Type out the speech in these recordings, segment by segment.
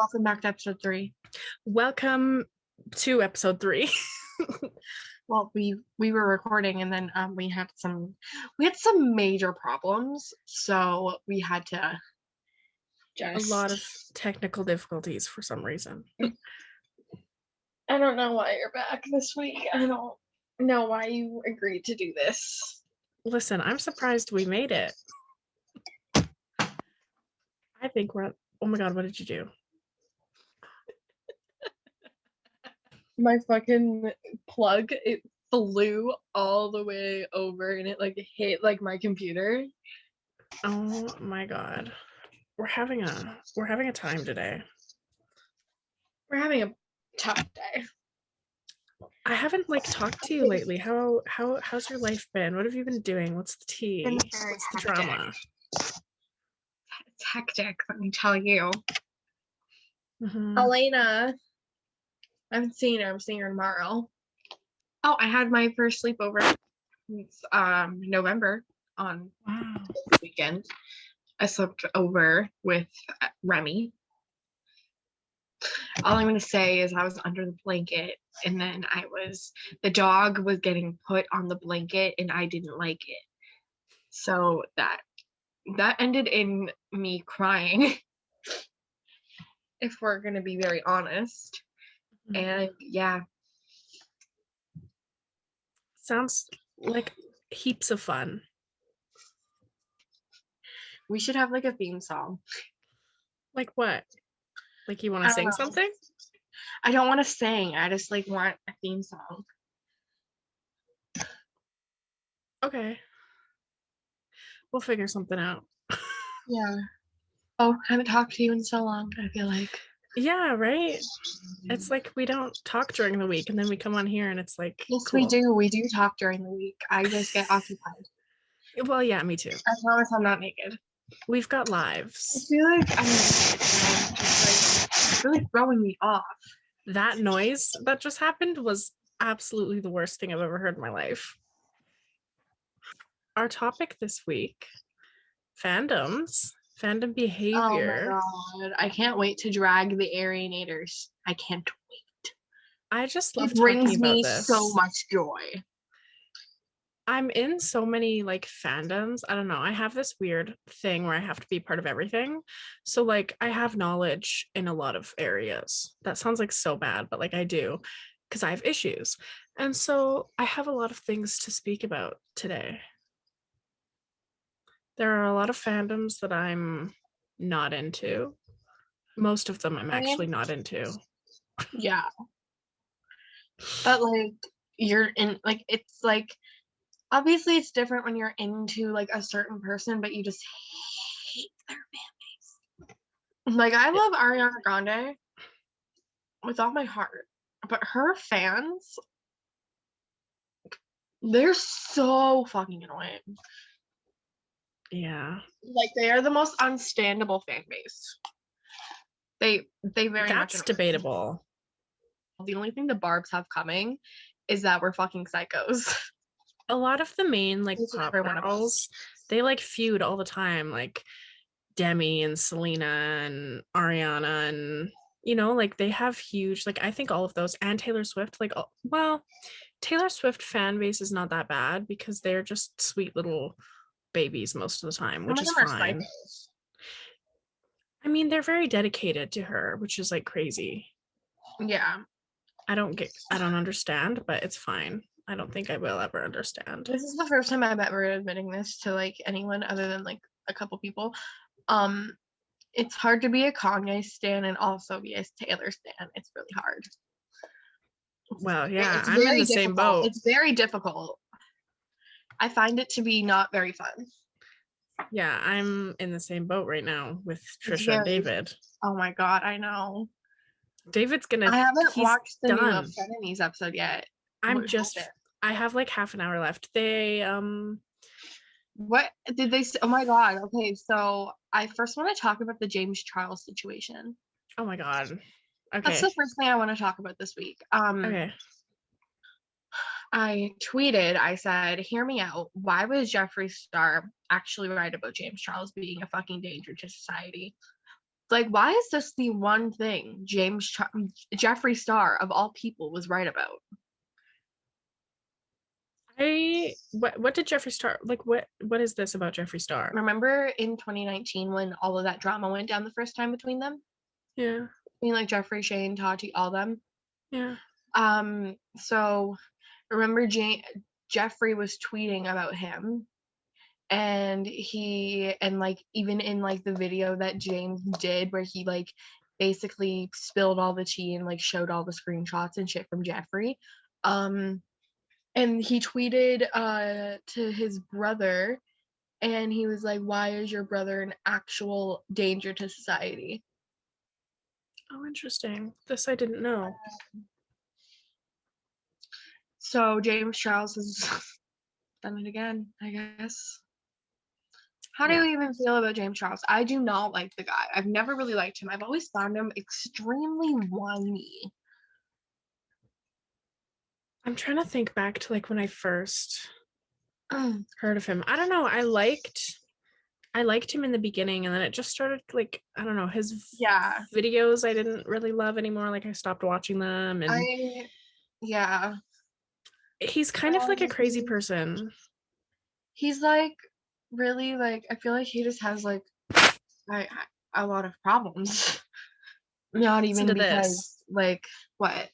Welcome back to episode 3. Welcome to episode 3. Well, we were recording and then we had some major problems, so we had to A lot of technical difficulties for some reason. I don't know why you're back this week. I don't know why you agreed to do this. Listen, I'm surprised we made it. I think we're... Oh my god, what did you do? My fucking plug, it flew all the way over and it like hit like my computer. Oh my god. We're having a time today. We're having a tough day. I haven't like talked to you lately. How's your life been? What have you been doing? What's the tea? What's the drama? It's hectic, let me tell you. Mm-hmm. Elena, I haven't seen her. I'm seeing her tomorrow. Oh, I had my first sleepover since November on this weekend. I slept over with Remy. All I'm going to say is I was under the blanket and then the dog was getting put on the blanket and I didn't like it. So that ended in me crying, if we're going to be very honest. And yeah. Sounds like heaps of fun. We should have like a theme song. Like what? Like you want to sing something? I don't want to sing. I just like want a theme song. Okay. We'll figure something out. Yeah. Oh, I haven't talked to you in so long, I feel like. Yeah, right? It's like we don't talk during the week and then we come on here and it's like... Yes, cool. we do. We do talk during the week. I just get occupied. Well, yeah, me too. I promise I'm not naked. We've got I lives. feel like I'm naked. It's really throwing me off. That noise that just happened was absolutely the worst thing I've ever heard in my life. Our topic this week, fandoms, fandom behavior. Oh my god. I can't wait to drag the Arianators. I can't wait. I just love talking about this. It brings me so much joy. I'm in so many like fandoms. I don't know. I have this weird thing where I have to be part of everything. So like I have knowledge in a lot of areas. That sounds like so bad, but like I do because I have issues. And so I have a lot of things to speak about today. There are a lot of fandoms that I'm not into. Most of them I'm actually not into. Yeah. But like you're in like it's like obviously it's different when you're into like a certain person, but you just hate their fan base. Like I love Ariana Grande with all my heart, but her fans, they're so fucking annoying. Yeah. Like they are the most unstandable fan base. They very much. That's debatable. The only thing the Barbs have coming is that we're fucking psychos. A lot of the main like pop girls, they like feud all the time, like Demi and Selena and Ariana, and you know, like they have huge, like I think all of those, and Taylor Swift, like well, Taylor Swift fan base is not that bad because they're just sweet little babies most of the time, which is fine. I mean, they're very dedicated to her, which is like crazy. Yeah. I don't understand, but it's fine. I don't think I will ever understand. This is the first time I'm ever admitting this to like anyone other than like a couple people. It's hard to be a Kanye stan and also be a Taylor stan. It's really hard. Well, yeah, I'm in the same boat. It's very difficult. I find it to be not very fun. Yeah, I'm in the same boat right now with Trisha and David. Oh my god, I know. David's gonna... I haven't watched the new Frenemies episode yet. I have like half an hour left. They what did they say? Oh my god. Okay, so I first want to talk about the James Charles situation. Oh my god. Okay. That's the first thing I want to talk about this week. Okay. I tweeted, I said, hear me out. Why was Jeffree Star actually right about James Charles being a fucking danger to society? Like, why is this the one thing Jeffree Star of all people was right about? What did Jeffree Star like? What is this about Jeffree Star? Remember in 2019 when all of that drama went down the first time between them? Yeah. Between like Jeffree, Shane, Tati, all them. Yeah. So remember Jeffree was tweeting about him, and like even in like the video that James did where he like basically spilled all the tea and like showed all the screenshots and shit from Jeffree. And he tweeted to his brother, and he was like, why is your brother an actual danger to society? Oh, interesting. This I didn't know. So James Charles has done it again, I guess. How do you even feel about James Charles? I do not like the guy. I've never really liked him. I've always found him extremely whiny. I'm trying to think back to like when I first heard of him. I don't know. I liked him in the beginning, and then it just started like, I don't know, his videos I didn't really love anymore. Like I stopped watching them, and he's kind of like a crazy person. He's like really like, I feel like he just has like a lot of problems. Not even because like what?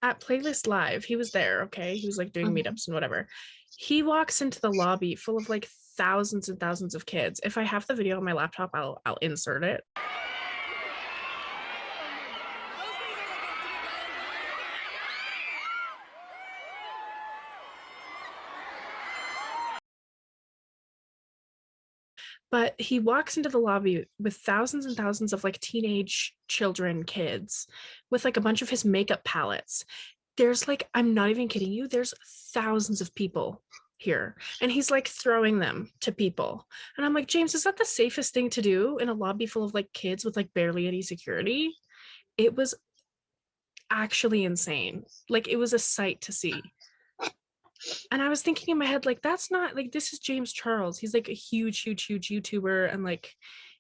At Playlist Live, he was there, okay? He was like doing meetups and whatever. He walks into the lobby full of like thousands and thousands of kids. If I have the video on my laptop, I'll insert it. But he walks into the lobby with thousands and thousands of like teenage children, kids, with like a bunch of his makeup palettes. There's like, I'm not even kidding you, there's thousands of people here, and he's like throwing them to people. And I'm like, James, is that the safest thing to do in a lobby full of like kids with like barely any security? It was actually insane. Like, it was a sight to see. And I was thinking in my head, like, that's not like, this is James Charles. He's like a huge YouTuber, and like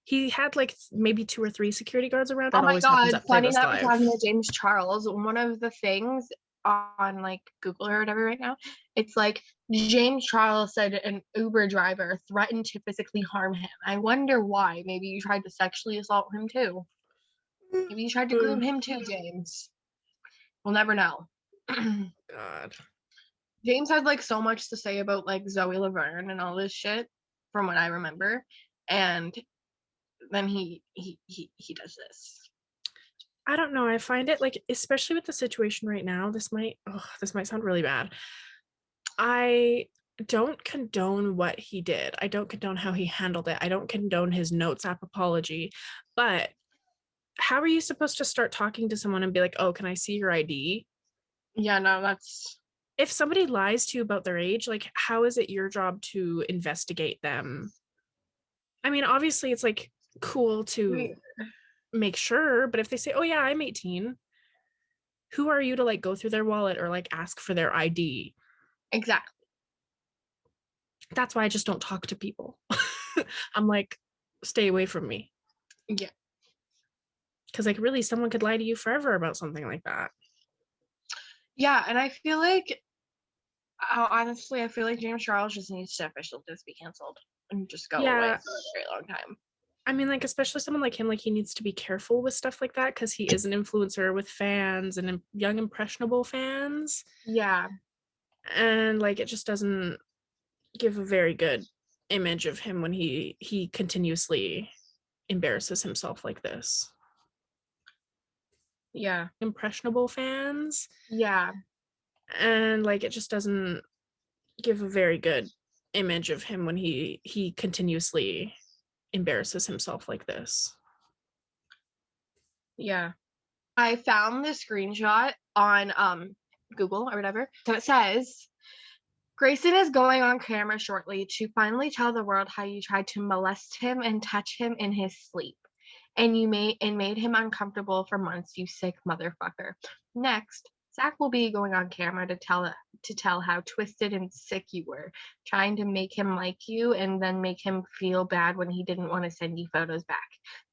he had like maybe 2 or 3 security guards around. That always happens at funny Playlist that we're Live. talking about James Charles. One of the things on like Google or whatever right now, it's like James Charles said an Uber driver threatened to physically harm him. I wonder why. Maybe you tried to sexually assault him too. Maybe you tried to groom him too, James. We'll never know. God. James had like so much to say about like Zoe Laverne and all this shit from what I remember, and then he does this. I don't know. I find it like, especially with the situation right now, this might sound really bad. I don't condone what he did. I don't condone how he handled it. I don't condone his notes app apology. But how are you supposed to start talking to someone and be like, oh, can I see your ID? Yeah, no, that's... If somebody lies to you about their age, like, how is it your job to investigate them? I mean, obviously it's like cool to make sure, but if they say, oh yeah, I'm 18, who are you to like go through their wallet or like ask for their ID? Exactly. That's why I just don't talk to people. I'm like, stay away from me. Yeah. Because like really someone could lie to you forever about something like that. Yeah, and I feel like, honestly, I feel like James Charles just needs to officially just be canceled and just go away for a very long time. I mean, like, especially someone like him, like, he needs to be careful with stuff like that because he is an influencer with fans and young, impressionable fans. Yeah. And, like, it just doesn't give a very good image of him when he continuously embarrasses himself like this. Yeah. Impressionable fans. Yeah. And, like, it just doesn't give a very good image of him when he continuously embarrasses himself like this. Yeah. I found the screenshot on Google or whatever. So it says, Grayson is going on camera shortly to finally tell the world how you tried to molest him and touch him in his sleep. And made him uncomfortable for months, you sick motherfucker. Next, Zach will be going on camera to tell how twisted and sick you were, trying to make him like you and then make him feel bad when he didn't want to send you photos back.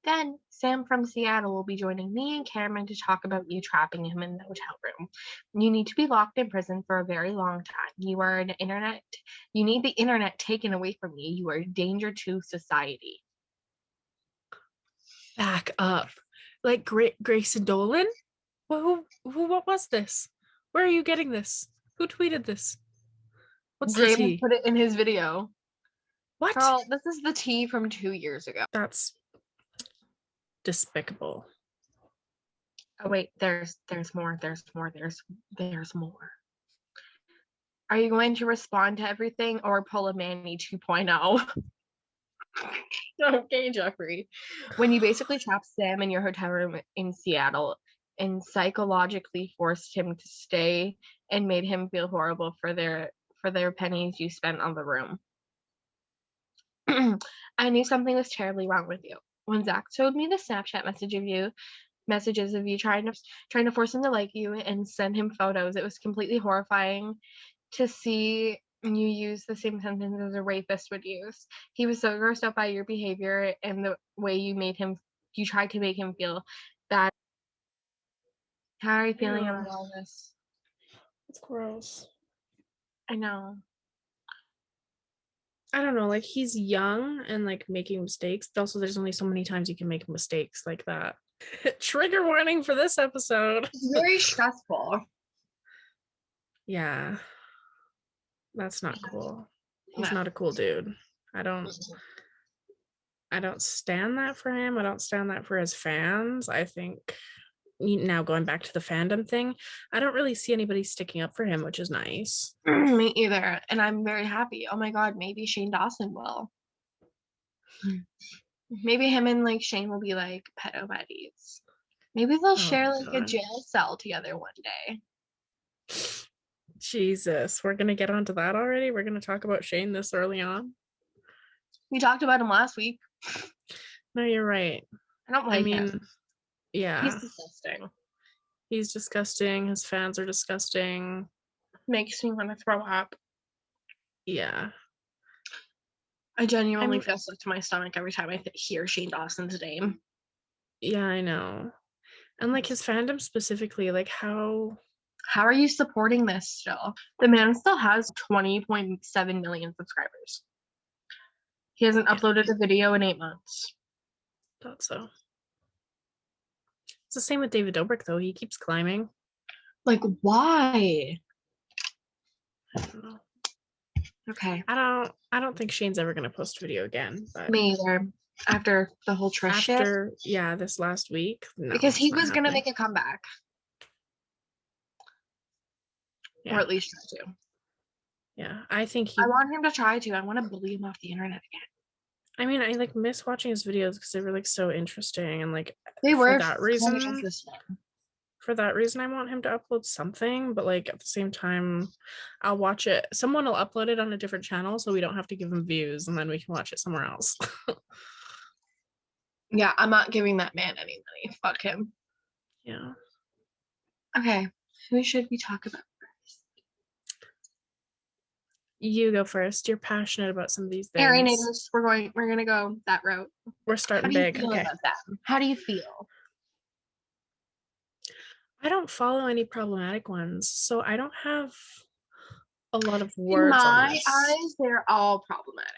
Then Sam from Seattle will be joining me and Cameron to talk about you trapping him in the hotel room. You need to be locked in prison for a very long time. You need the internet taken away from you. You are a danger to society. Back up. Like Grayson Dolan? What was this? Where are you getting this? Who tweeted this? What's the Graham tea? put it in his video. What? Girl, this is the tea from 2 years ago. That's despicable. Oh wait, there's more. Are you going to respond to everything or pull a Manny 2.0? Okay, Jeffrey. When you basically trapped Sam in your hotel room in Seattle and psychologically forced him to stay and made him feel horrible for their pennies you spent on the room. I knew something was terribly wrong with you. When Zach showed me the Snapchat messages of you trying to force him to like you and send him photos, it was completely horrifying to see you use the same sentence as a rapist would use. He was so grossed out by your behavior and the way you tried to make him feel bad. How are you feeling about all this? It's gross. I know. I don't know, like he's young and like making mistakes, but also there's only so many times you can make mistakes like that. Trigger warning for this episode. It's very stressful. Yeah. That's not cool. He's not a cool dude. I don't stand that for him. I don't stand that for his fans. I think now going back to the fandom thing, I don't really see anybody sticking up for him, which is nice. Me either. And I'm very happy. Oh my god, maybe Shane Dawson will. Maybe him and like Shane will be like pedo buddies. Maybe they'll share like a jail cell together one day. Jesus, we're gonna get onto that already? We're gonna talk about Shane this early on? We talked about him last week. No, you're right. I don't like him. Yeah. He's disgusting. He's disgusting. His fans are disgusting. Makes me want to throw up. Yeah. I genuinely feel sick to my stomach every time I hear Shane Dawson's name. Yeah, I know. And like his fandom specifically, like how are you supporting this still? The man still has 20.7 million subscribers. He hasn't uploaded a video in 8 months. Thought so. It's the same with David Dobrik though. He keeps climbing. Like, why? I don't know. Okay. I don't think Shane's ever gonna post a video again. But me either. After the whole Trish shit. Yeah, this last week. No, because he was gonna make a comeback. Yeah. Or at least try to. Yeah, I think I want him to try to. I want to bully him off the internet again. I mean, I like miss watching his videos because they were like so interesting and like they were for that reason. For that reason, I want him to upload something, but like at the same time, I'll watch it. Someone will upload it on a different channel so we don't have to give him views and then we can watch it somewhere else. Yeah, I'm not giving that man any money. Fuck him. Yeah. Okay, who should we talk about first? You go first. You're passionate about some of these things. Arianators, we're gonna go that route. We're starting big. How do you feel about them? How do you feel? I don't follow any problematic ones, so I don't have a lot of words. In my eyes, they're all problematic.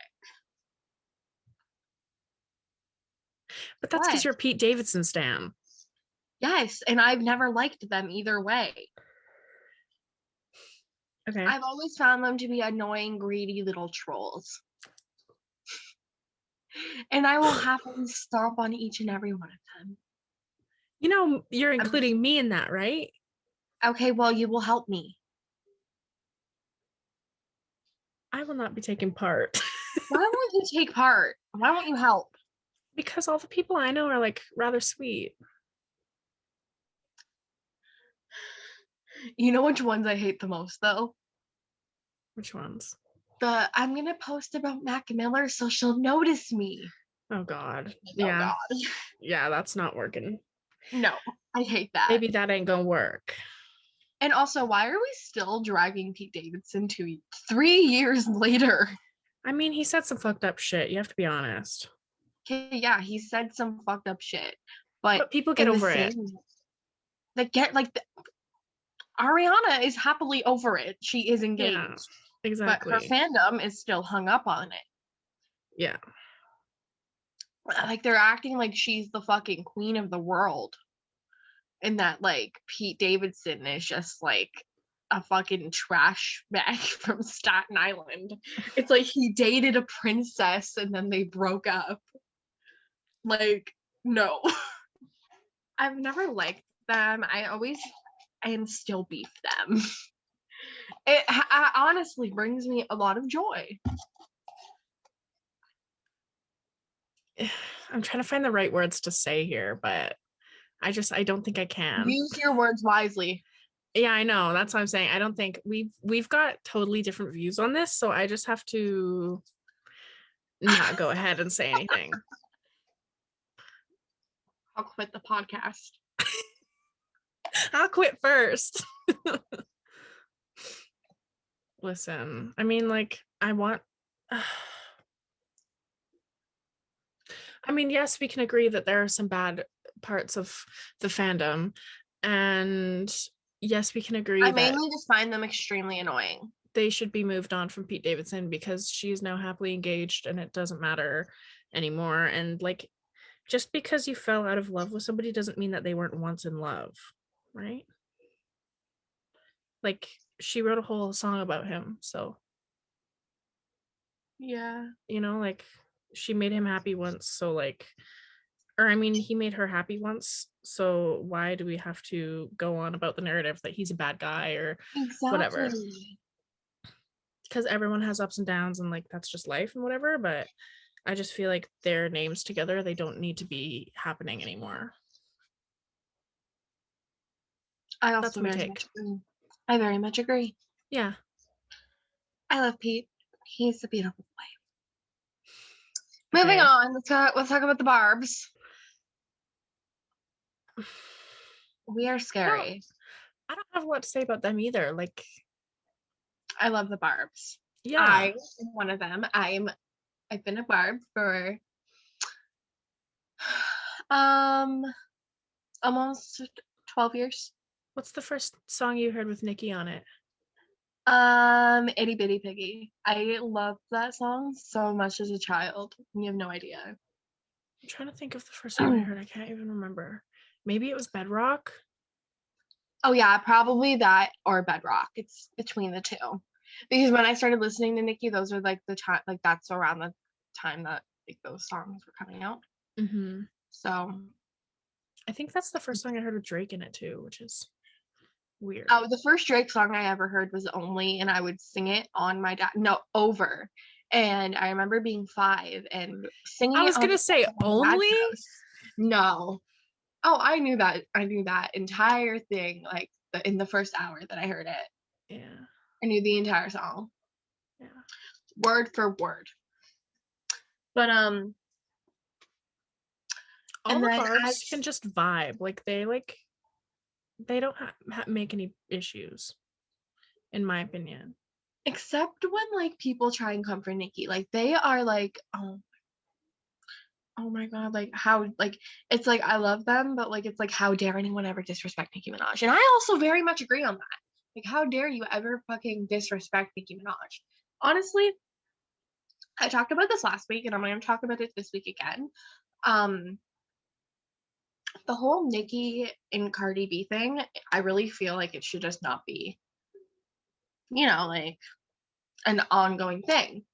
But that's because you're Pete Davidson stan. Yes, and I've never liked them either way. Okay. I've always found them to be annoying, greedy little trolls. And I will happily stomp on each and every one of them. You know, you're including me in that, right? Okay, well, you will help me. I will not be taking part. Why won't you take part? Why won't you help? Because all the people I know are like rather sweet. You know which ones I hate the most, though? Which ones? I'm gonna post about Mac Miller so she'll notice me. Oh God. Yeah. God. Yeah, that's not working. No, I hate that. Maybe that ain't gonna work. And also, why are we still dragging Pete Davidson to 3 years later? I mean, he said some fucked up shit. You have to be honest. Okay, yeah, he said some fucked up shit, but people get over it. Ariana is happily over it. She is engaged. Yeah, exactly. But her fandom is still hung up on it. Yeah. Like, they're acting like she's the fucking queen of the world. And that, like, Pete Davidson is just, like, a fucking trash bag from Staten Island. It's like he dated a princess and then they broke up. Like, no. I've never liked them. I still beef them. It honestly brings me a lot of joy. I'm trying to find the right words to say here, but I don't think I can. Use your words wisely. Yeah, I know. That's what I'm saying. I don't think we've got totally different views on this, so I just have to not go ahead and say anything. I'll quit the podcast. I'll quit first. Listen, I mean, like, I mean, yes, we can agree that there are some bad parts of the fandom, and yes, we can agree I that mainly just find them extremely annoying. They should be moved on from Pete Davidson because she's now happily engaged and it doesn't matter anymore. And like, just because you fell out of love with somebody doesn't mean that they weren't once in love, right? Like, she wrote a whole song about him, so yeah, like, she made him happy once, so like, or I mean, he made her happy once, so why do we have to go on about the narrative that he's a bad guy or whatever? Because everyone has ups and downs and like that's just life and whatever, but I just feel like their names together, they don't need to be happening anymore. That's my take. I very much agree. Yeah. I love Pete. He's a beautiful boy. Okay. Moving on, let's talk about the Barbs. We are scary. I don't have a lot to say about them either. Like, I love the Barbs. Yeah. I am one of them. I've been a Barb for almost 12 years. What's the first song you heard with Nicki on it? Itty Bitty Piggy. I loved that song so much as a child. You have no idea. I'm trying to think of the first song I heard. I can't even remember. Maybe it was Bedrock. Oh yeah, probably that or Bedrock. It's between the two. Because when I started listening to Nicki, those are like the time, like that's around the time that like those songs were coming out. Mm-hmm. So I think that's the first song I heard with Drake in it too, which is weird. Oh, the first Drake song I ever heard was Only, and I would sing it on my over. And I remember being 5 and singing it. I was gonna say Only? No. Oh, I knew that. I knew that entire thing, like in the first hour that I heard it. Yeah. I knew the entire song. Yeah. Word for word. But all the Barbs can just vibe. Like they don't make any issues, in my opinion. Except when like people try and come for Nicki, like they are like, oh my god, like how, like it's like I love them, but like it's like how dare anyone ever disrespect Nicki Minaj? And I also very much agree on that. Like how dare you ever fucking disrespect Nicki Minaj? Honestly, I talked about this last week and I'm going to talk about it this week again. The whole Nicki and Cardi B thing, I really feel like it should just not be, like an ongoing thing.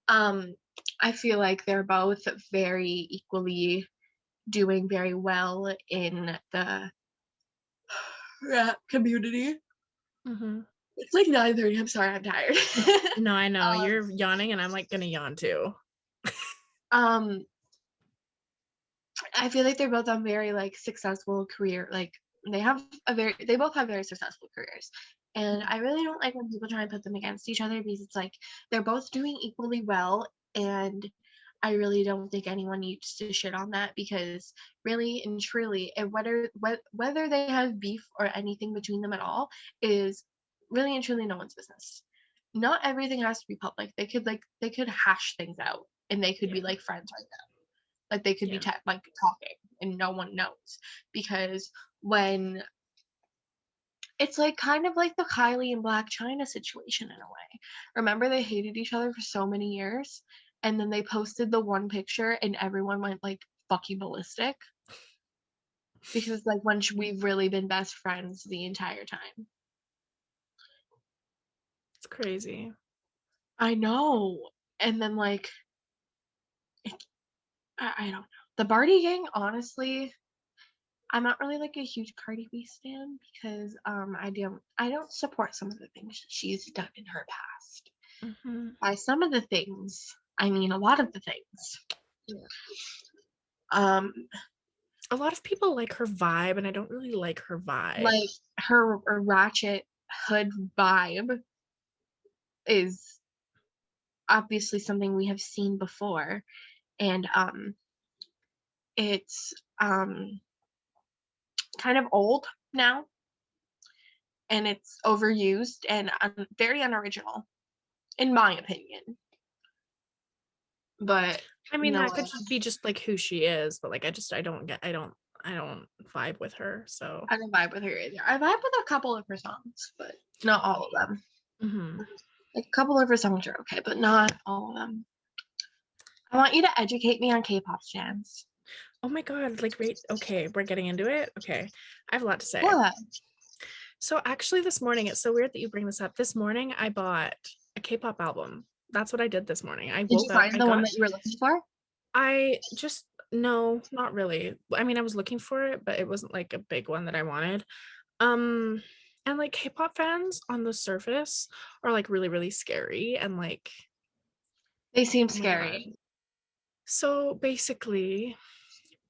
I feel like they're both very equally doing very well in the rap community. Mm-hmm. It's like 9:30. I'm sorry, I'm tired. No, I know. You're yawning and I'm like gonna yawn too. I feel like they're both on very like successful career. Like they both have very successful careers. And I really don't like when people try and put them against each other because it's like they're both doing equally well. And I really don't think anyone needs to shit on that, because really and truly, whether they have beef or anything between them at all is really and truly no one's business. Not everything has to be public. They could hash things out and they could be like friends right now. Like they could be like talking and no one knows, because when it's like kind of like the Kylie and Black China situation in a way. Remember, they hated each other for so many years, and then they posted the one picture, and everyone went like fucking ballistic, because like when we've really been best friends the entire time. It's crazy. I know, and then like, I don't know. The Barty gang, honestly, I'm not really like a huge Cardi B stan, because I don't support some of the things she's done in her past. Mm-hmm. By some of the things, I mean a lot of the things. Yeah. A lot of people like her vibe, and I don't really like her vibe. Like her ratchet hood vibe is obviously something we have seen before, and it's kind of old now, and it's overused and very unoriginal, in my opinion. But I mean, that could be just like who she is, but like I don't vibe with her. So I don't vibe with her either. I vibe with a couple of her songs, but not all of them. Mm-hmm. Like a couple of her songs are okay, but not all of them. I want you to educate me on K-pop stans. Oh my god, like okay, we're getting into it. Okay. I have a lot to say. Yeah. So actually this morning, it's so weird that you bring this up. This morning I bought a K-pop album. That's what I did this morning. I woke up. Did you find the one that you were looking for? No, not really. I mean, I was looking for it, but it wasn't like a big one that I wanted. And like K-pop fans on the surface are like really, really scary, and like they seem scary. So basically,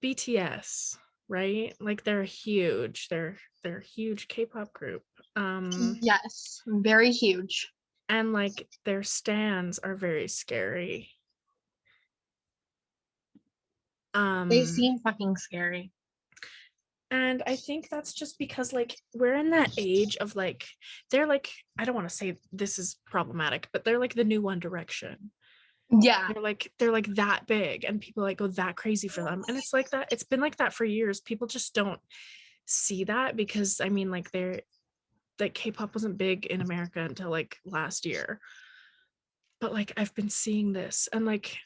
BTS, right? Like they're huge. They're a huge K-pop group. Yes, very huge. And like their stans are very scary. They seem fucking scary. And I think that's just because like we're in that age of like, they're like, I don't want to say this is problematic, but they're like the new One Direction. Yeah. They're like that big, and people like go that crazy for them. And it's like that. It's been like that for years. People just don't see that, because I mean like K-pop wasn't big in America until like last year. But like I've been seeing this, and like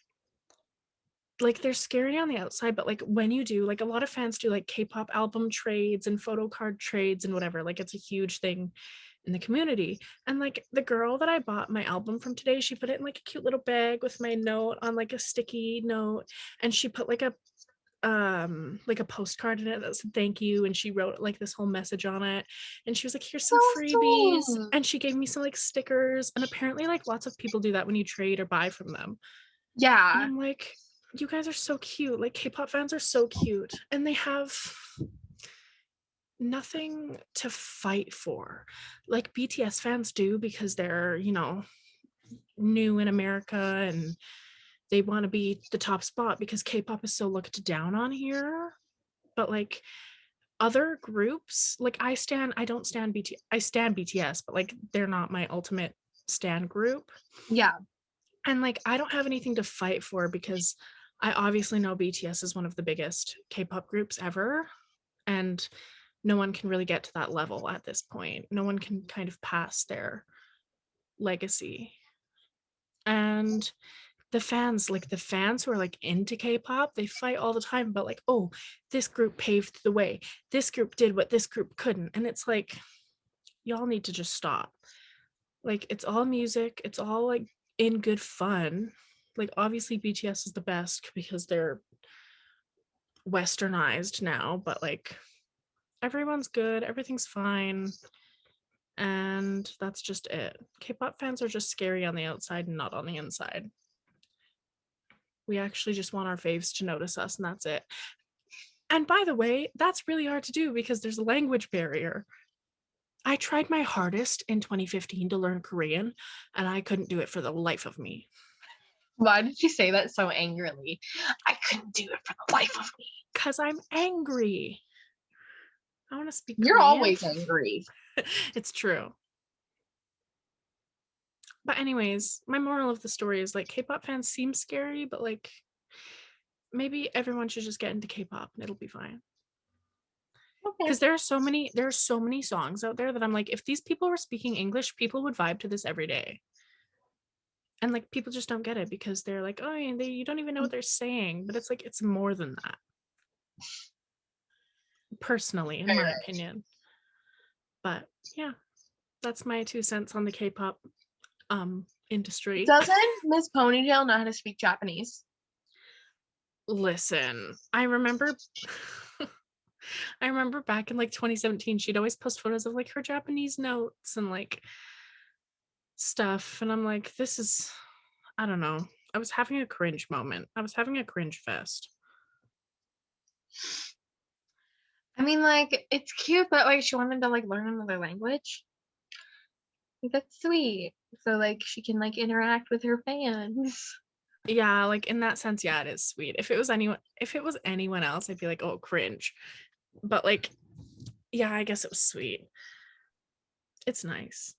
they're scary on the outside, but like when you do, like a lot of fans do like K-pop album trades and photo card trades and whatever, like it's a huge thing in the community. And like the girl that I bought my album from today, she put it in like a cute little bag with my note on like a sticky note, and she put like a postcard in it that said thank you, and she wrote like this whole message on it, and she was like, here's some freebies, and she gave me some like stickers, and apparently like lots of people do that when you trade or buy from them. Yeah. And I'm like, you guys are so cute. Like K-pop fans are so cute, and they have nothing to fight for like BTS fans do, because they're, you know, new in America and they want to be the top spot because K-pop is so looked down on here. But like other groups, like I don't stand BTS. I stand BTS, but like they're not my ultimate stan group. Yeah. And like I don't have anything to fight for, because I obviously know BTS is one of the biggest K-pop groups ever, and no one can really get to that level at this point. No one can kind of pass their legacy. And the fans who are like into K-pop, they fight all the time about like, oh, this group paved the way, this group did what this group couldn't. And it's like, y'all need to just stop. Like it's all music, it's all like in good fun. Like obviously BTS is the best because they're westernized now, but like everyone's good, everything's fine, and that's just it. K-pop fans are just scary on the outside and not on the inside. We actually just want our faves to notice us, and that's it. And by the way, that's really hard to do because there's a language barrier. I tried my hardest in 2015 to learn Korean, and I couldn't do it for the life of me. Why did you say that so angrily? I couldn't do it for the life of me. Because I'm angry. I want to speak You're Korean. always angry. It's true. But anyways, my moral of the story is like K-pop fans seem scary, but like maybe everyone should just get into K-pop and it'll be fine. Because Okay. there are so many songs out there that I'm like, if these people were speaking English, people would vibe to this every day. And like people just don't get it because they're like, oh, you don't even know what they're saying. But it's like it's more than that. Personally, in my opinion. But yeah, that's my 2 cents on the K-pop industry. Doesn't Miss Ponytail know how to speak Japanese? Listen, I remember back in like 2017, she'd always post photos of like her Japanese notes and like stuff. And I'm like, this is, I don't know. I was having a cringe moment. I was having a cringe fest. I mean, like, it's cute, but like she wanted to like learn another language. Like, that's sweet. So like she can like interact with her fans. Yeah, like in that sense, yeah, it is sweet. If it was anyone else, I'd be like, oh, cringe. But like, yeah, I guess it was sweet. It's nice.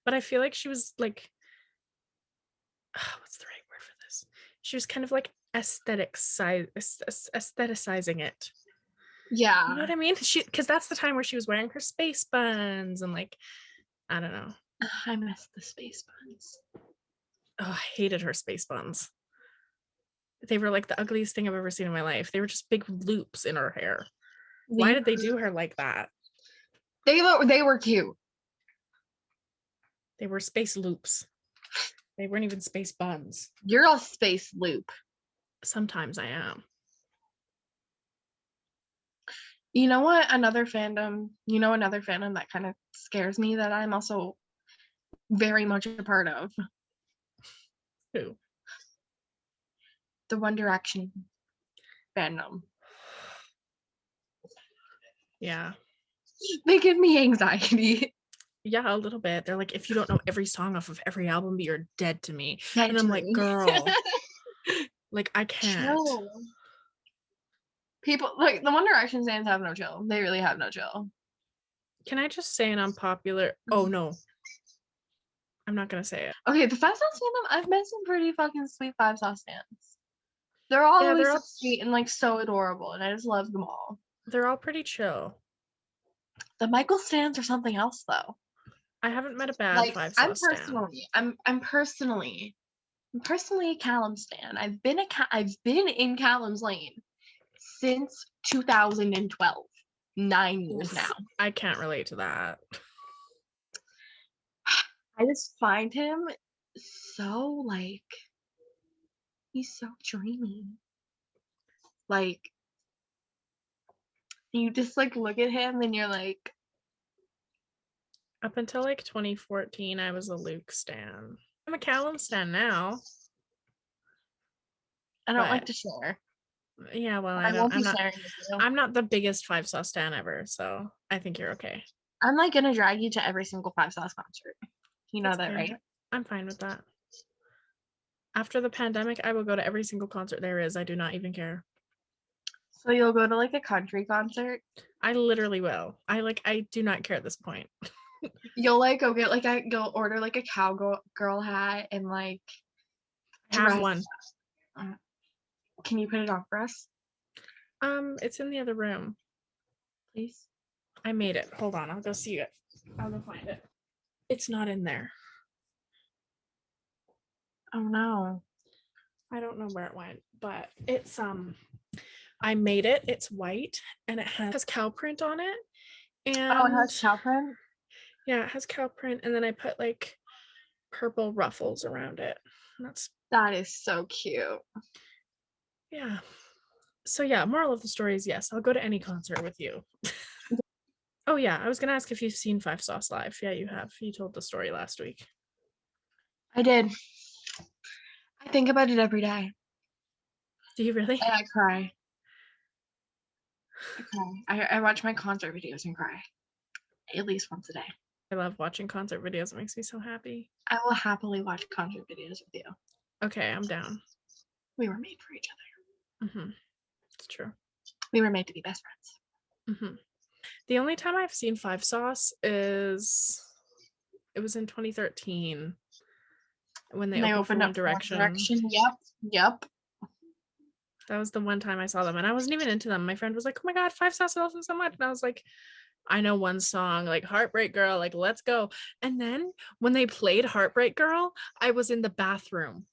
But I feel like she was like, what's the right word for this? She was kind of like aestheticizing it. Yeah. You know what I mean? Because that's the time where she was wearing her space buns and like, I don't know. I miss the space buns. Oh, I hated her space buns. They were like the ugliest thing I've ever seen in my life. They were just big loops in her hair. Why did they do her like that? They were cute. They were space loops. They weren't even space buns. You're a space loop. Sometimes I am. You know what? Another fandom that kind of scares me that I'm also very much a part of. Who? The One Direction fandom. Yeah. They give me anxiety. Yeah, a little bit. They're like, if you don't know every song off of every album, you're dead to me. Dead and I'm to like, me. girl, like I can't. Chill. People like the One Direction fans have no chill. They really have no chill. Can I just say an unpopular? Oh no, I'm not gonna say it. Okay, the 5 Sauce fandom, I've met some pretty fucking sweet 5 Sauce fans. They're all always so sweet and like so adorable, and I just love them all. They're all pretty chill. The Michael stans are something else though. I haven't met a bad 5 Sauce stan. I'm personally a Callum stan. I've been in Callum's lane since 2012. 9 years now. I can't relate to that. I just find him so like he's so dreamy. Like you just like look at him and you're like, up until like 2014 I was a Luke stan. I'm a Callum stan now. I don't like to share. Yeah, well, I'm not the biggest 5 Sauce stan ever, so I think you're okay. I'm like gonna drag you to every single 5 Sauce concert. You know that, right? I'm fine with that. After the pandemic, I will go to every single concert there is. I do not even care. So you'll go to like a country concert? I literally will. I do not care at this point. You'll like go get like go order like a cowgirl hat and like have one. Can you put it on for us? It's in the other room. Please. I made it. Hold on, I'll go see it. I'll go find it. It's not in there. Oh no. I don't know where it went, but it's I made it. It's white and it has cow print on it. And it has cow print? Yeah, it has cow print, and then I put like purple ruffles around it. That is so cute. Yeah. So yeah, moral of the story is yes, I'll go to any concert with you. Oh yeah, I was gonna ask if you've seen 5 Sauce live. Yeah, you have. You told the story last week. I did. I think about it every day. Do you really? And I cry. I watch my concert videos and cry. At least once a day. I love watching concert videos. It makes me so happy. I will happily watch concert videos with you. Okay, I'm down. We were made for each other. Mm-hmm. It's true. We were made to be best friends. Mm-hmm. The only time I've seen Five Sauce is it was in 2013 when they opened for One Direction. Yep. That was the one time I saw them, and I wasn't even into them. My friend was like, "Oh my god, Five Sauce, I love them so much," and I was like, "I know one song, like Heartbreak Girl, like let's go." And then when they played Heartbreak Girl, I was in the bathroom.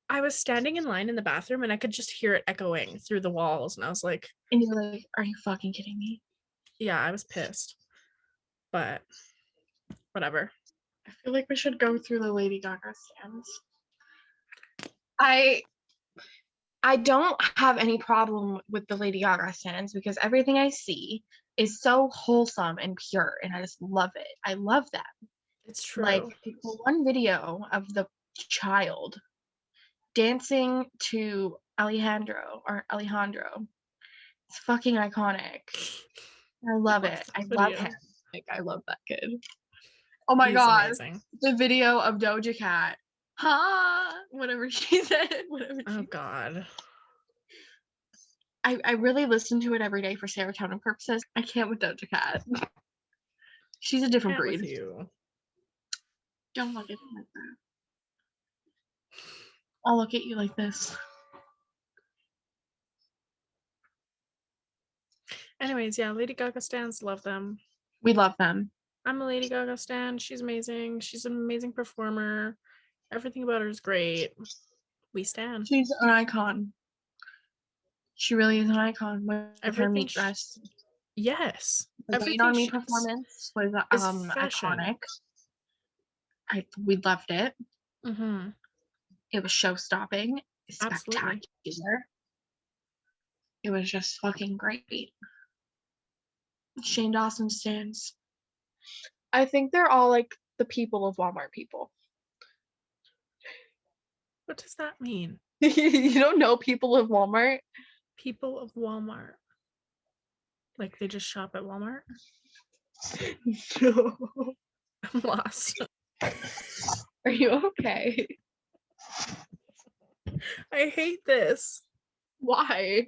I was standing in line in the bathroom, and I could just hear it echoing through the walls, and I was like, and you're like, "Are you fucking kidding me?" Yeah, I was pissed, but whatever. I feel like we should go through the Lady Gaga stands. I don't have any problem with the Lady Gaga stands because everything I see is so wholesome and pure, and I just love it. I love them. It's true. Like the one video of the child dancing to Alejandro. It's fucking iconic. I love it. I love him. Like I love that kid. Oh my god. Amazing. The video of Doja Cat. Whatever she said. Oh god. I really listen to it every day for serotonin purposes. I can't with Doja Cat. She's a different breed. With you. Don't look at me like that. I'll look at you like this. Anyways, yeah, Lady Gaga stans, love them. We love them. I'm a Lady Gaga stan. She's amazing. She's an amazing performer. Everything about her is great. We stan. She's an icon. She really is an icon with her meat dress. Yes. The Wait on Me performance was iconic. We loved it. Mm-hmm. It was show-stopping. Spectacular. It was just fucking great. Shane Dawson stands. I think they're all like the people of Walmart people. What does that mean? You don't know people of Walmart? People of Walmart. Like they just shop at Walmart? No. I'm lost. Are you okay? I hate this. Why?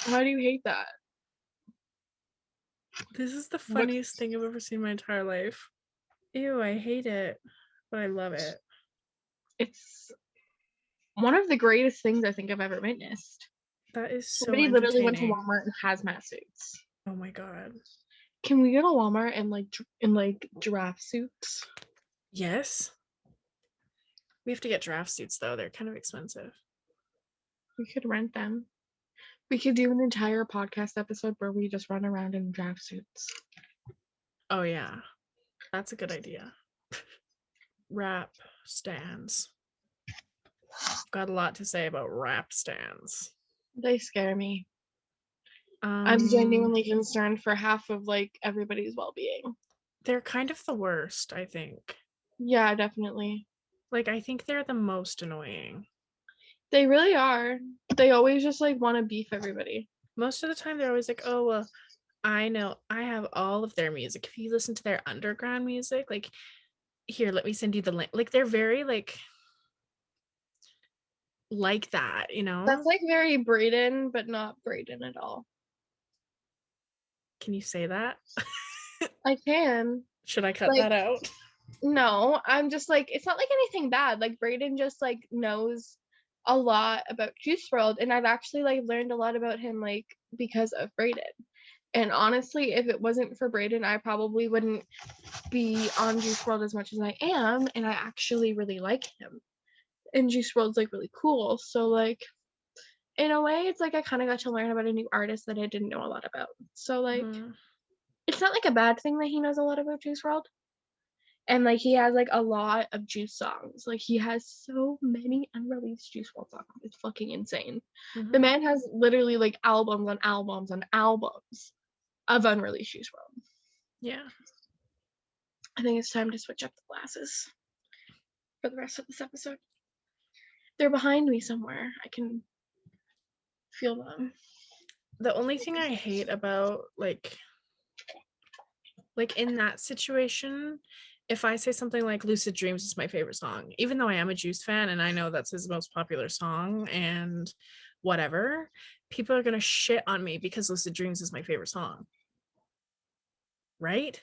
Why do you hate that? This is the funniest thing I've ever seen in my entire life. Ew, I hate it, but I love it. It's one of the greatest things I think I've ever witnessed. That is so Somebody literally went to Walmart in hazmat suits. Oh my god. Can we go to Walmart in like giraffe suits? Yes. We have to get giraffe suits though. They're kind of expensive. We could rent them. We could do an entire podcast episode where we just run around in giraffe suits. Oh yeah. That's a good idea. Rap stands. I've got a lot to say about rap stands. They scare me. I'm genuinely concerned for half of like everybody's well-being. They're kind of the worst, I think. Yeah, definitely. Like I think they're the most annoying. They really are. They always just like want to beef everybody. Most of the time they're always like, "Oh, well, I know I have all of their music. If you listen to their underground music, like here, let me send you the link." Like they're very like that, you know? That's like very Brayden, but not Brayden at all. Can you say that? I can. Should I cut that out? No, I'm just like, it's not like anything bad. Like Brayden just like knows a lot about Juice WRLD, and I've actually like learned a lot about him like because of Brayden. And honestly, if it wasn't for Brayden, I probably wouldn't be on Juice WRLD as much as I am, and I actually really like him. And Juice WRLD's like really cool. So like in a way, it's like I kind of got to learn about a new artist that I didn't know a lot about. So like it's not like a bad thing that he knows a lot about Juice WRLD. And like he has like a lot of Juice songs. Like he has so many unreleased Juice WRLD songs. It's fucking insane. The man has literally like albums on albums on albums of unreleased Juice WRLD. Yeah. I think it's time to switch up the glasses for the rest of this episode. They're behind me somewhere. I can feel them. The only thing I hate about like in that situation if I say something like Lucid Dreams is my favorite song, even though I am a Juice fan and I know that's his most popular song and whatever, people are gonna shit on me because Lucid Dreams is my favorite song. Right?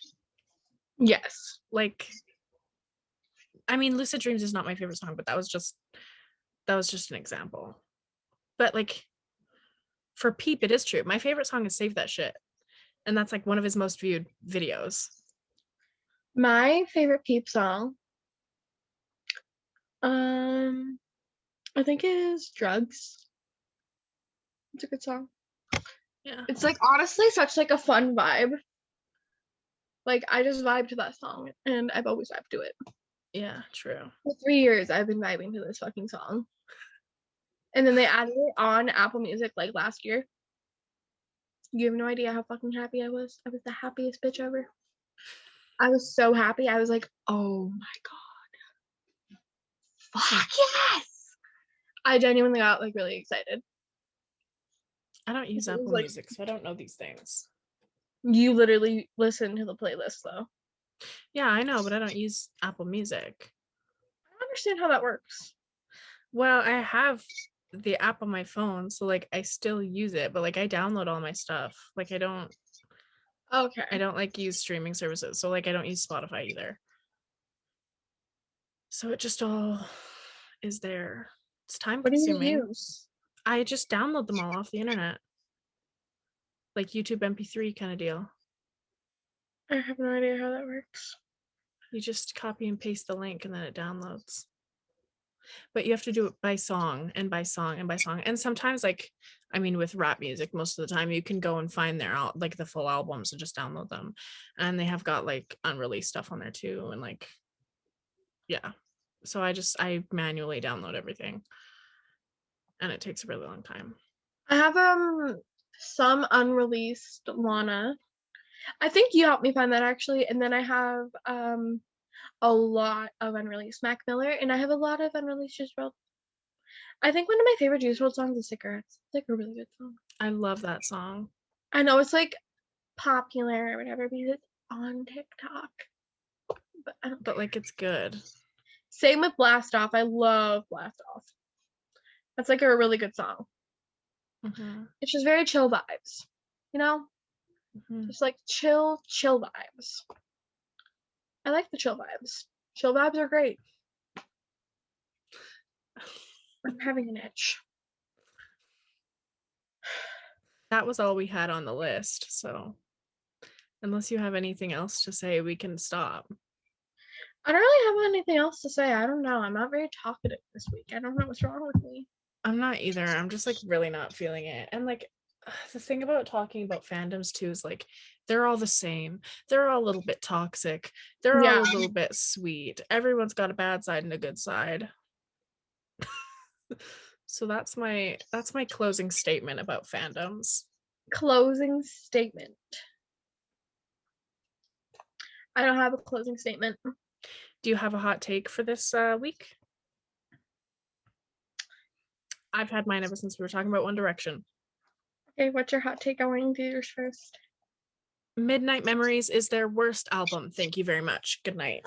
Yes. Like, I mean, Lucid Dreams is not my favorite song, but that was just an example. But like for Peep, it is true. My favorite song is Save That Shit. And that's like one of his most viewed videos. My favorite Peep song, I think is Drugs. It's a good song. Yeah. It's like honestly such like a fun vibe. Like I just vibe to that song and I've always vibed to it. Yeah, true. For 3 years I've been vibing to this fucking song. And then they added it on Apple Music like last year. You have no idea how fucking happy I was. I was the happiest bitch ever. I was so happy. I was like, oh my god. Fuck yes. I genuinely got like really excited. I don't use Apple like, Music, so I don't know these things. You literally listen to the playlist though. Yeah, I know, but I don't use Apple Music. I don't understand how that works. Well, I have the app on my phone, so like I still use it, but like I download all my stuff. Like I don't like use streaming services, so like I don't use Spotify either. So it just all is there. It's time consuming. What do you use? I just download them all off the internet. Like YouTube MP3 kind of deal. I have no idea how that works. You just copy and paste the link and then it downloads. But you have to do it by song and by song and by song. And sometimes, like, I mean, with rap music, most of the time you can go and find their like the full albums and just download them. And they have got like unreleased stuff on there too. And like, yeah. So I manually download everything. And it takes a really long time. I have some unreleased Lana. I think you helped me find that actually. And then I have a lot of unreleased Mac Miller, and I have a lot of unreleased Juice WRLD. I think one of my favorite Juice WRLD songs is Cigarettes. It's like a really good song. I love that song. I know it's like popular or whatever because it's on TikTok. But like it's good. Same with Blast Off. I love Blast Off. That's like a really good song. Mm-hmm. It's just very chill vibes, you know? Mm-hmm. Just like chill vibes. I like the chill vibes. Chill vibes are great. I'm having an itch. That was all we had on the list, so unless you have anything else to say, we can stop. I don't really have anything else to say. I don't know. I'm not very talkative this week. I don't know what's wrong with me. I'm not either. I'm just like really not feeling it. And like the thing about talking about fandoms too is like they're all the same. They're all a little bit toxic. They're all a little bit sweet. Everyone's got a bad side and a good side. So that's my closing statement about fandoms. Closing statement. I don't have a closing statement. Do you have a hot take for this week? I've had mine ever since we were talking about One Direction. Okay, what's your hot take? I want you to do yours first. Midnight Memories is their worst album. Thank you very much. Good night.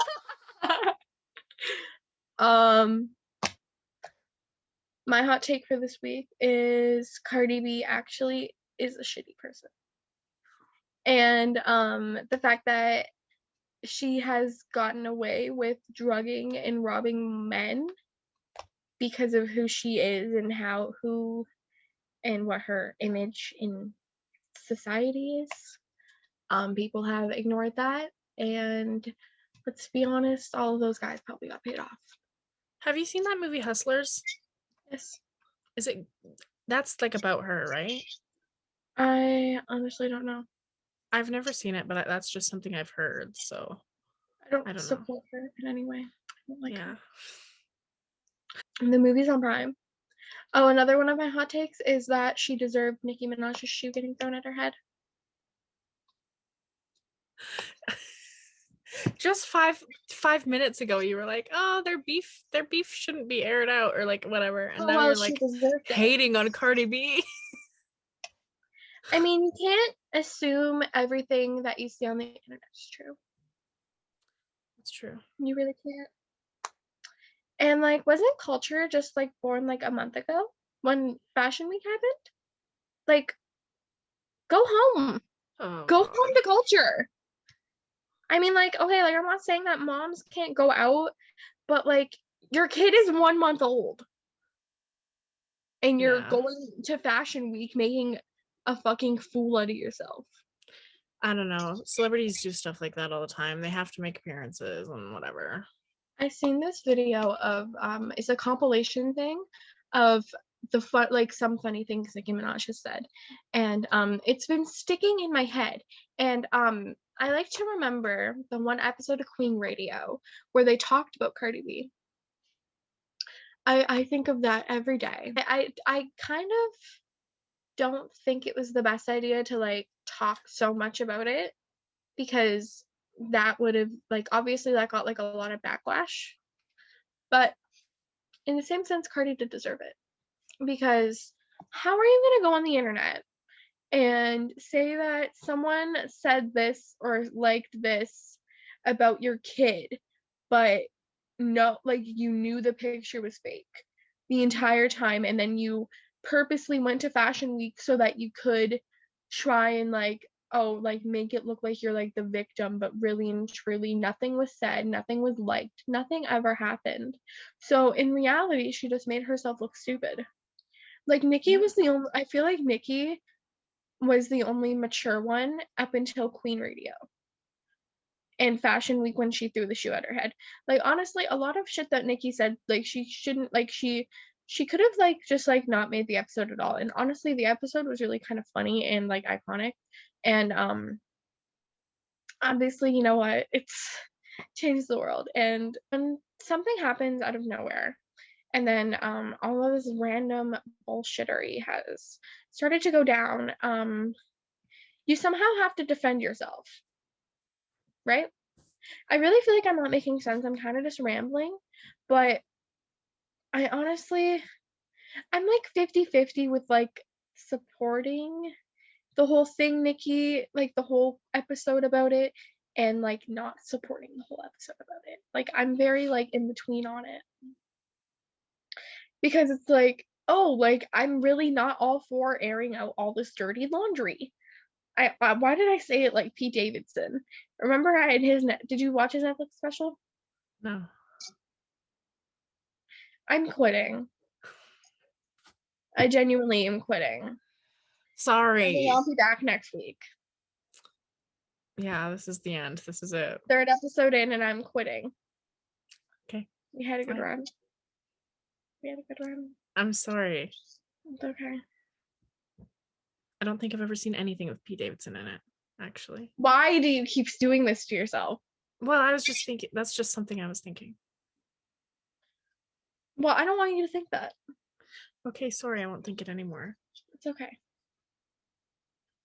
My hot take for this week is Cardi B actually is a shitty person. And the fact that she has gotten away with drugging and robbing men because of who she is and and what her image in society is. People have ignored that, and let's be honest, all of those guys probably got paid off. Have you seen that movie Hustlers? Yes. That's like about her, right? I honestly don't know. I've never seen it, but that's just something I've heard, so I don't support her in any way. I don't like her. And the movie's on Prime. Oh, another one of my hot takes is that she deserved Nicki Minaj's shoe getting thrown at her head. Just five minutes ago you were like, oh, their beef shouldn't be aired out or like whatever, and now you're like hating on Cardi B. I mean, you can't assume everything that you see on the internet is true. It's true. You really can't. And like, wasn't Culture just like born like a month ago when Fashion Week happened? Like, go home. Oh, Go God. home to Culture. I mean, like, okay, like I'm not saying that moms can't go out, but like your kid is 1 month old. And you're going to Fashion Week making a fucking fool out of yourself. I don't know. Celebrities do stuff like that all the time. They have to make appearances and whatever. I seen this video of it's a compilation thing of the fun, like some funny things Nicki Minaj has said, and it's been sticking in my head. And I like to remember the one episode of Queen Radio where they talked about Cardi B. I think of that every day. I kind of don't think it was the best idea to like talk so much about it, because that would have like obviously that got like a lot of backlash, but in the same sense Cardi did deserve it, because how are you going to go on the internet and say that someone said this or liked this about your kid, but no, like you knew the picture was fake the entire time, and then you purposely went to Fashion Week so that you could try and like, oh, like make it look like you're like the victim, but really and truly nothing was said, nothing was liked, nothing ever happened. So in reality, she just made herself look stupid. Like Nicki was the only, I feel like Nicki was the only mature one up until Queen Radio and Fashion Week when she threw the shoe at her head. Like honestly, a lot of shit that Nicki said, like she shouldn't, like she could have like just like not made the episode at all. And honestly, the episode was really kind of funny and like iconic. And obviously, you know what? It's changed the world. And when something happens out of nowhere, and then all of this random bullshittery has started to go down, you somehow have to defend yourself, right? I really feel like I'm not making sense. I'm kind of just rambling, but I honestly, I'm like 50-50 with like supporting the whole thing, Nicki, like the whole episode about it, and like not supporting the whole episode about it. Like I'm very like in between on it, because it's like, oh, like I'm really not all for airing out all this dirty laundry. Why did I say it like Pete Davidson? Remember I had his did you watch his Netflix special? No. I'm quitting. I genuinely am quitting. Sorry. I'll be back next week. Yeah, this is the end. This is it. 3rd episode in and I'm quitting. Okay. We had a good run. We had a good run. I'm sorry. It's okay. I don't think I've ever seen anything with Pete Davidson in it, actually. Why do you keep doing this to yourself? Well, I was just thinking, that's just something I was thinking. Well, I don't want you to think that. Okay, sorry, I won't think it anymore. It's okay.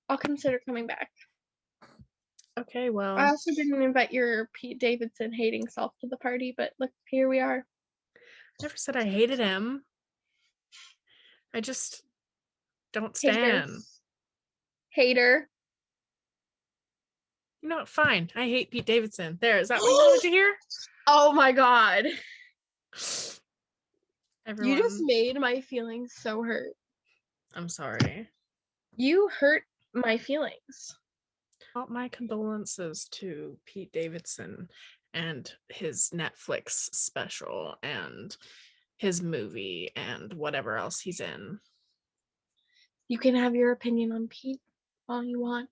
I'll consider coming back. Okay, well. I also didn't invite your Pete Davidson hating self to the party, but look, here we are. Never said I hated him. I just don't stand. Hater. You know what? Fine. I hate Pete Davidson. There, is that what you wanted to hear? Oh my god. Everyone. You just made my feelings so hurt. I'm sorry. You hurt my feelings. Well, my condolences to Pete Davidson and his Netflix special and his movie and whatever else he's in. You can have your opinion on Pete all you want,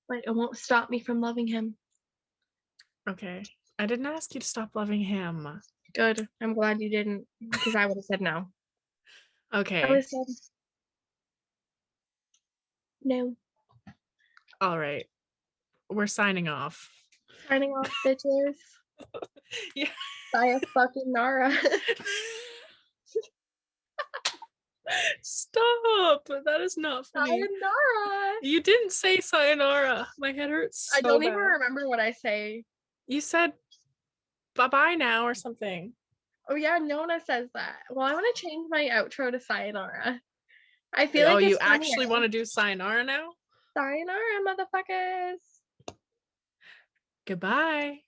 but it won't stop me from loving him. Okay. I didn't ask you to stop loving him. Good. I'm glad you didn't, because I would have said no. Okay. I would have said no. All right. We're signing off. Signing off, bitches. Yeah. Sayonara. Stop. That is not funny. Sayonara. You didn't say sayonara. My head hurts so I don't bad. even remember what I say. You said bye-bye now or something. Oh yeah, Nona says that. Well, I want to change my outro to sayonara. I feel like it's you funnier. Actually want to do sayonara now? Sayonara, motherfuckers. Goodbye.